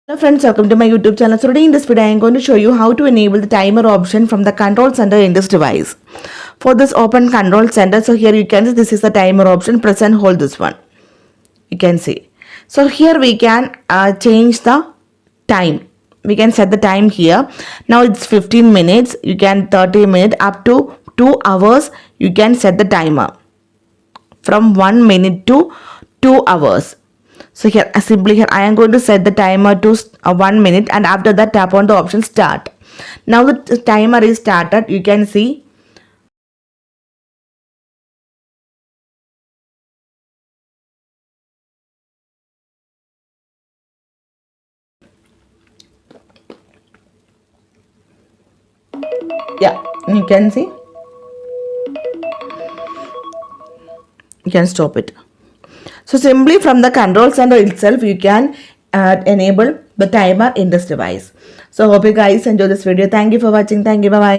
Hello friends, welcome to my YouTube channel. So today in this video I am going to show you how to enable the timer option from the control center in this device. For this open control center, so here you can see this is the timer option. Press and hold this one. You can see. So here we can change the time. We can set the time here. Now it's 15 minutes. You can 30 minutes up to 2 hours. You can set the timer from 1 minute to 2 hours. So here simply here I am going to set the timer to 1 minute, and after that tap on the option start. Now the timer is started. You can see. Yeah, you can see. You can stop it. So simply from the control center itself, you can enable the timer in this device. So hope you guys enjoy this video. Thank you for watching. Thank you. Bye bye.